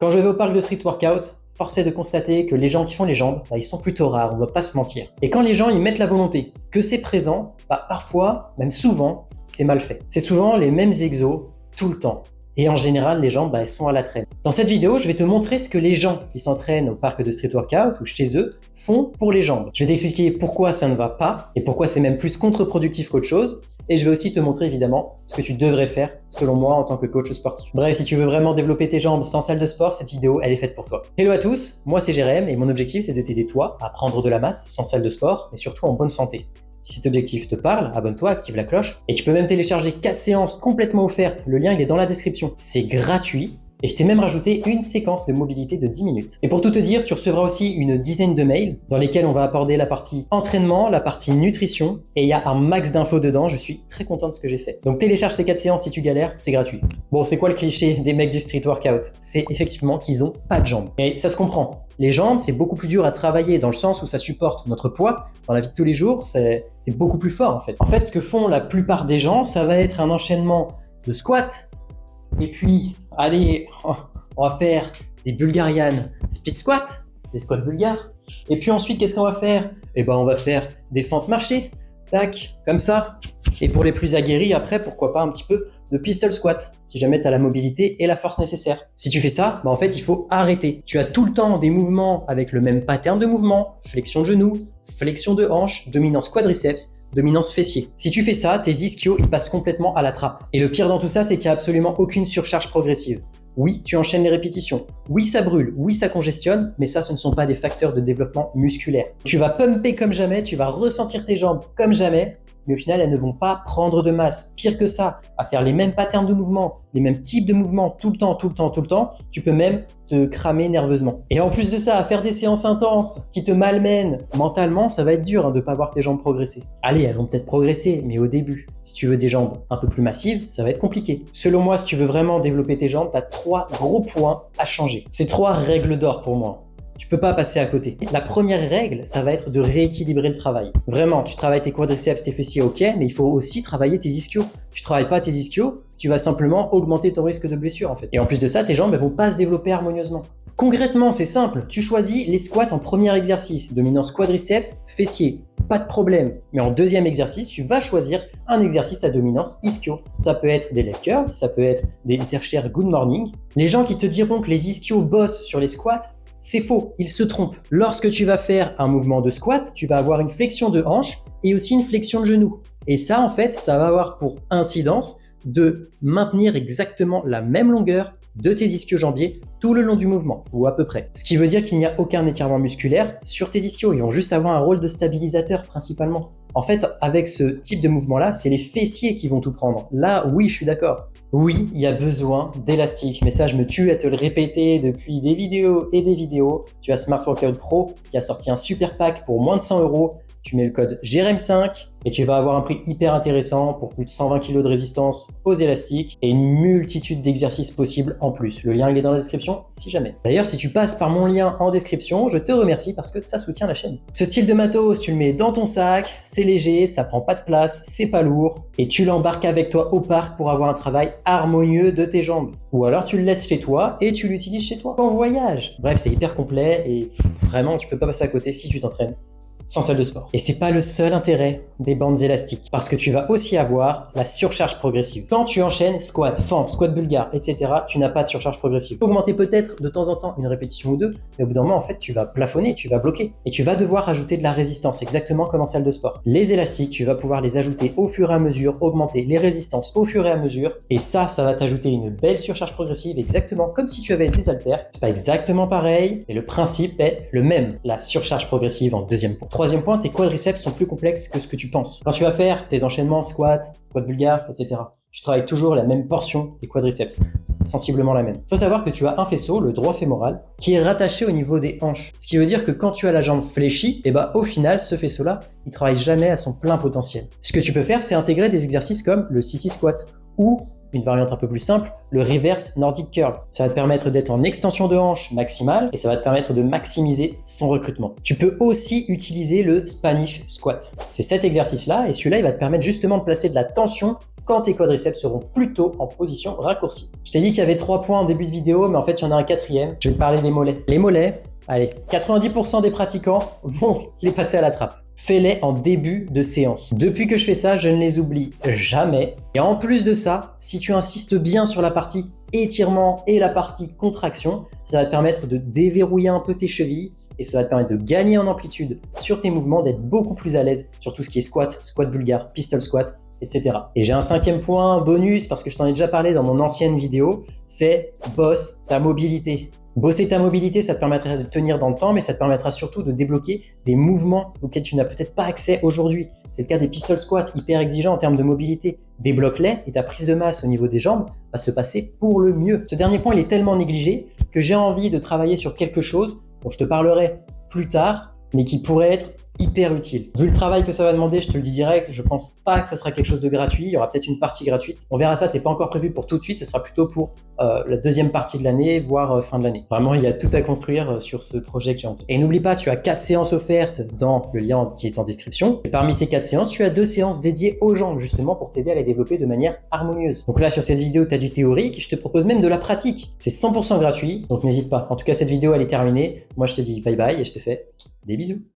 Quand je vais au parc de street workout, force est de constater que les gens qui font les jambes, ils sont plutôt rares, on va pas se mentir. Et quand les gens ils mettent la volonté, que c'est présent, parfois, même souvent, c'est mal fait. C'est souvent les mêmes exos, tout le temps. Et en général, les jambes, elles sont à la traîne. Dans cette vidéo, je vais te montrer ce que les gens qui s'entraînent au parc de street workout ou chez eux font pour les jambes. Je vais t'expliquer pourquoi ça ne va pas et pourquoi c'est même plus contre-productif qu'autre chose. Et je vais aussi te montrer évidemment ce que tu devrais faire selon moi en tant que coach sportif. Bref, si tu veux vraiment développer tes jambes sans salle de sport, cette vidéo, elle est faite pour toi. Hello à tous, moi c'est Jérém et mon objectif c'est de t'aider toi à prendre de la masse sans salle de sport, mais surtout en bonne santé. Si cet objectif te parle, abonne-toi, active la cloche et tu peux même télécharger 4 séances complètement offertes. Le lien il est dans la description. C'est gratuit. Et je t'ai même rajouté une séquence de mobilité de 10 minutes. Et pour tout te dire, tu recevras aussi une dizaine de mails dans lesquels on va aborder la partie entraînement, la partie nutrition, et il y a un max d'infos dedans, je suis très content de ce que j'ai fait. Donc télécharge ces 4 séances si tu galères, c'est gratuit. Bon, c'est quoi le cliché des mecs du street workout? C'est effectivement qu'ils ont pas de jambes. Et ça se comprend. Les jambes, c'est beaucoup plus dur à travailler dans le sens où ça supporte notre poids. Dans la vie de tous les jours, c'est beaucoup plus fort en fait. En fait, ce que font la plupart des gens, ça va être un enchaînement de squats, et puis, allez, on va faire des Bulgarian split squat, des squats bulgares. Et puis ensuite, qu'est-ce qu'on va faire? Eh ben, on va faire des fentes marchées, tac, comme ça. Et pour les plus aguerris, après, pourquoi pas un petit peu de pistol squat, si jamais tu as la mobilité et la force nécessaire. Si tu fais ça, en fait, il faut arrêter. Tu as tout le temps des mouvements avec le même pattern de mouvement, flexion de genou, flexion de hanche, dominance quadriceps, dominance fessier. Si tu fais ça, tes ischios, ils passent complètement à la trappe. Et le pire dans tout ça, c'est qu'il n'y a absolument aucune surcharge progressive. Oui, tu enchaînes les répétitions. Oui, ça brûle. Oui, ça congestionne. Mais ça, ce ne sont pas des facteurs de développement musculaire. Tu vas pumper comme jamais, tu vas ressentir tes jambes comme jamais. Mais au final, elles ne vont pas prendre de masse. Pire que ça, à faire les mêmes patterns de mouvement, les mêmes types de mouvements tout le temps, tu peux même te cramer nerveusement. Et en plus de ça, à faire des séances intenses qui te malmènent mentalement, ça va être dur de ne pas voir tes jambes progresser. Allez, elles vont peut-être progresser, mais au début. Si tu veux des jambes un peu plus massives, ça va être compliqué. Selon moi, si tu veux vraiment développer tes jambes, tu as 3 gros points à changer. C'est 3 règles d'or pour moi. Tu peux pas passer à côté. La première règle, ça va être de rééquilibrer le travail. Vraiment, tu travailles tes quadriceps, tes fessiers, ok, mais il faut aussi travailler tes ischios. Tu travailles pas tes ischios, tu vas simplement augmenter ton risque de blessure en fait. Et en plus de ça, tes jambes, elles vont pas se développer harmonieusement. Concrètement, c'est simple. Tu choisis les squats en premier exercice. Dominance quadriceps, fessiers, pas de problème. Mais en deuxième exercice, tu vas choisir un exercice à dominance ischio. Ça peut être des leg curls, ça peut être des Escher good morning. Les gens qui te diront que les ischios bossent sur les squats, c'est faux, ils se trompent. Lorsque tu vas faire un mouvement de squat, tu vas avoir une flexion de hanche et aussi une flexion de genou. Et ça, en fait, ça va avoir pour incidence de maintenir exactement la même longueur de tes ischio-jambiers tout le long du mouvement, ou à peu près. Ce qui veut dire qu'il n'y a aucun étirement musculaire sur tes ischios. Ils vont juste avoir un rôle de stabilisateur principalement. En fait, avec ce type de mouvement-là, c'est les fessiers qui vont tout prendre. Là, oui, je suis d'accord. Oui, il y a besoin d'élastique, mais ça, je me tue à te le répéter depuis des vidéos et des vidéos. Tu as Smart Workout Pro qui a sorti un super pack pour moins de 100 €. Tu mets le code JEREM5 et tu vas avoir un prix hyper intéressant pour plus de 120 kg de résistance aux élastiques et une multitude d'exercices possibles en plus. Le lien il est dans la description si jamais. D'ailleurs, si tu passes par mon lien en description, je te remercie parce que ça soutient la chaîne. Ce style de matos, tu le mets dans ton sac, c'est léger, ça prend pas de place, c'est pas lourd et tu l'embarques avec toi au parc pour avoir un travail harmonieux de tes jambes. Ou alors tu le laisses chez toi et tu l'utilises chez toi en voyage. Bref, c'est hyper complet et vraiment, tu peux pas passer à côté si tu t'entraînes sans salle de sport. Et c'est pas le seul intérêt des bandes élastiques, parce que tu vas aussi avoir la surcharge progressive. Quand tu enchaînes squat, fente, squat bulgare, etc., tu n'as pas de surcharge progressive. Augmenter peut-être de temps en temps une répétition ou deux, mais au bout d'un moment, en fait, tu vas plafonner, tu vas bloquer, et tu vas devoir ajouter de la résistance, exactement comme en salle de sport. Les élastiques, tu vas pouvoir les ajouter au fur et à mesure, augmenter les résistances au fur et à mesure, et ça va t'ajouter une belle surcharge progressive, exactement comme si tu avais des haltères. C'est pas exactement pareil, mais le principe est le même. La surcharge progressive en deuxième point. Troisième point, tes quadriceps sont plus complexes que ce que tu penses. Quand tu vas faire tes enchaînements squat, squat bulgare, etc., tu travailles toujours la même portion des quadriceps, sensiblement la même. Il faut savoir que tu as un faisceau, le droit fémoral, qui est rattaché au niveau des hanches. Ce qui veut dire que quand tu as la jambe fléchie, au final, ce faisceau-là, il travaille jamais à son plein potentiel. Ce que tu peux faire, c'est intégrer des exercices comme le sissy squat ou une variante un peu plus simple, le reverse Nordic curl. Ça va te permettre d'être en extension de hanche maximale et ça va te permettre de maximiser son recrutement. Tu peux aussi utiliser le Spanish squat. C'est cet exercice-là et celui-là, il va te permettre justement de placer de la tension quand tes quadriceps seront plutôt en position raccourcie. Je t'ai dit qu'il y avait 3 points en début de vidéo, mais en fait, il y en a un quatrième. Je vais te parler des mollets. Les mollets, allez, 90% des pratiquants vont les passer à la trappe. Fais-les en début de séance. Depuis que je fais ça, je ne les oublie jamais. Et en plus de ça, si tu insistes bien sur la partie étirement et la partie contraction, ça va te permettre de déverrouiller un peu tes chevilles et ça va te permettre de gagner en amplitude sur tes mouvements, d'être beaucoup plus à l'aise sur tout ce qui est squat, squat bulgare, pistol squat, etc. Et j'ai un 5e point bonus parce que je t'en ai déjà parlé dans mon ancienne vidéo, c'est bosse ta mobilité. Bosser ta mobilité, ça te permettra de tenir dans le temps, mais ça te permettra surtout de débloquer des mouvements auxquels tu n'as peut-être pas accès aujourd'hui. C'est le cas des pistol squats, hyper exigeants en termes de mobilité. Débloque-les et ta prise de masse au niveau des jambes va se passer pour le mieux. Ce dernier point, il est tellement négligé que j'ai envie de travailler sur quelque chose dont je te parlerai plus tard, mais qui pourrait être hyper utile. Vu le travail que ça va demander, je te le dis direct, je pense pas que ça sera quelque chose de gratuit. Il y aura peut-être une partie gratuite. On verra ça, c'est pas encore prévu pour tout de suite. Ce sera plutôt pour la deuxième partie de l'année, voire fin de l'année. Vraiment, il y a tout à construire sur ce projet que j'ai en tête. Et n'oublie pas, tu as 4 séances offertes dans le lien qui est en description. Et parmi ces 4 séances, tu as 2 séances dédiées aux jambes, justement pour t'aider à les développer de manière harmonieuse. Donc là, sur cette vidéo, tu as du théorique. Je te propose même de la pratique. C'est 100% gratuit, donc n'hésite pas. En tout cas, cette vidéo, elle est terminée. Moi, je te dis bye bye et je te fais des bisous.